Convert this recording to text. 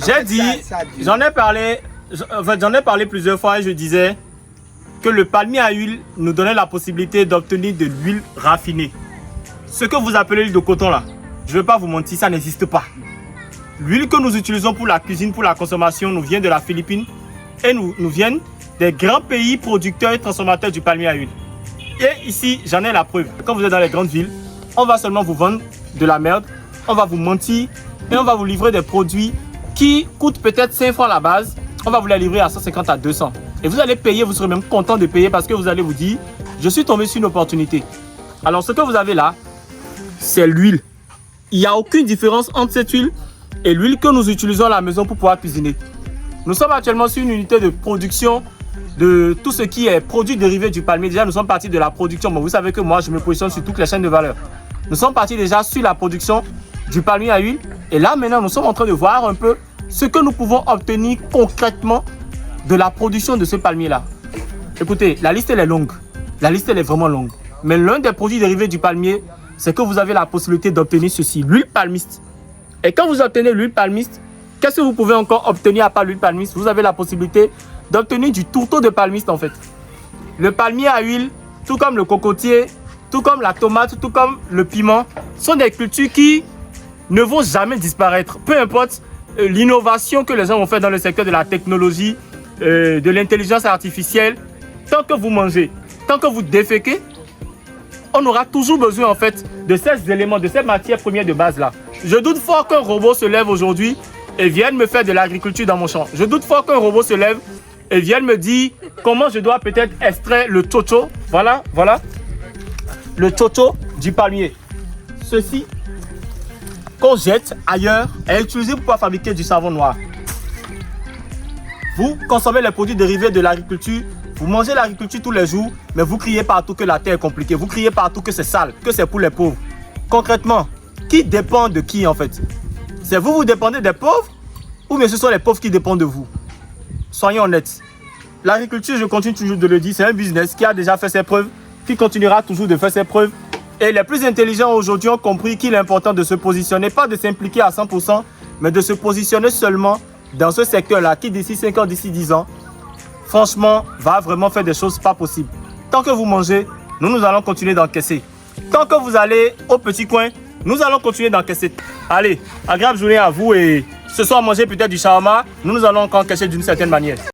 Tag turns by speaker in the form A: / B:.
A: J'ai dit, j'en ai parlé plusieurs fois et je disais que le palmier à huile nous donnait la possibilité d'obtenir de l'huile raffinée. Ce que vous appelez l'huile de coton là, je ne vais pas vous mentir, ça n'existe pas. L'huile que nous utilisons pour la cuisine, pour la consommation, nous vient de la Philippines et nous viennent des grands pays producteurs et transformateurs du palmier à huile. Et ici, j'en ai la preuve. Quand vous êtes dans les grandes villes, on va seulement vous vendre de la merde, on va vous mentir et on va vous livrer des produits qui coûtent peut-être 5 francs à la base. On va vous les livrer à 150 à 200. Et vous allez payer, vous serez même content de payer parce que vous allez vous dire, je suis tombé sur une opportunité. Alors ce que vous avez là, c'est l'huile. Il n'y a aucune différence entre cette huile et l'huile que nous utilisons à la maison pour pouvoir cuisiner. Nous sommes actuellement sur une unité de production de tout ce qui est produits dérivés du palmier. Déjà, nous sommes partis de la production. Bon, vous savez que moi, je me positionne sur toutes les chaînes de valeur. Nous sommes partis déjà sur la production du palmier à huile. Et là, maintenant, nous sommes en train de voir un peu ce que nous pouvons obtenir concrètement de la production de ce palmier-là. Écoutez, la liste, elle est longue. La liste, elle est vraiment longue. Mais l'un des produits dérivés du palmier, c'est que vous avez la possibilité d'obtenir ceci, l'huile palmiste. Et quand vous obtenez l'huile palmiste, qu'est-ce que vous pouvez encore obtenir à part l'huile palmiste? Vous avez la possibilité d'obtenir du tourteau de palmiste en fait. Le palmier à huile, tout comme le cocotier, tout comme la tomate, tout comme le piment, sont des cultures qui ne vont jamais disparaître. Peu importe l'innovation que les gens ont fait dans le secteur de la technologie, de l'intelligence artificielle, tant que vous mangez, tant que vous déféquez, on aura toujours besoin en fait de ces éléments, de ces matières premières de base là. Je doute fort qu'un robot se lève aujourd'hui et vienne me faire de l'agriculture dans mon champ. Je doute fort qu'un robot se lève et vienne me dire comment je dois peut-être extraire le chocho. Voilà, voilà. Le chocho du palmier. Ceci qu'on jette ailleurs est utilisé pour pouvoir fabriquer du savon noir. Vous consommez les produits dérivés de l'agriculture, vous mangez l'agriculture tous les jours, mais vous criez partout que la terre est compliquée, vous criez partout que c'est sale, que c'est pour les pauvres. Concrètement, qui dépend de qui en fait? C'est vous, vous dépendez des pauvres ou bien ce sont les pauvres qui dépendent de vous? Soyons honnêtes. L'agriculture, je continue toujours de le dire, c'est un business qui a déjà fait ses preuves, qui continuera toujours de faire ses preuves. Et les plus intelligents aujourd'hui ont compris qu'il est important de se positionner, pas de s'impliquer à 100%, mais de se positionner seulement dans ce secteur-là qui d'ici 5 ans, d'ici 10 ans, franchement, va vraiment faire des choses pas possibles. Tant que vous mangez, nous allons continuer d'encaisser. Tant que vous allez au petit coin, nous allons continuer d'encaisser. Allez, agréable journée à vous et ce soir, manger peut-être du shawarma, nous allons encore encaisser d'une certaine manière.